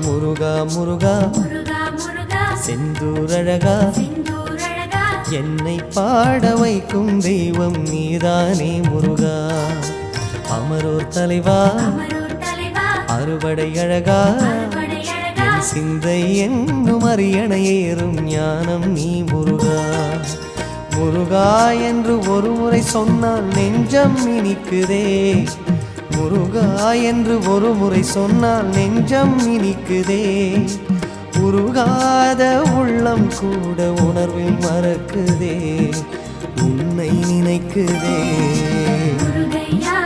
முருகா முருகா முருகா முருகா செந்தூரழகா செந்தூரழகா என்னை பாட வைக்கும் தெய்வம் நீதானே முருகா. அமரோர் தலைவா அமரோர் தலைவா அறுபடை அழகா அறுபடை அழகா என் சிந்தை என்னும் அரியணை ஏறும் ஞானம் நீ முருகா. முருகா என்று ஒரு முறை சொன்னால் நெஞ்சம் இனிக்குதே. முருகா என்று ஒரு முறை சொன்னால் நெஞ்சம் இனிக்குதே. உருகாத உள்ளம் கூட உணர்வில் மறக்குதே, உன்னை நினைக்குதே. முருகையா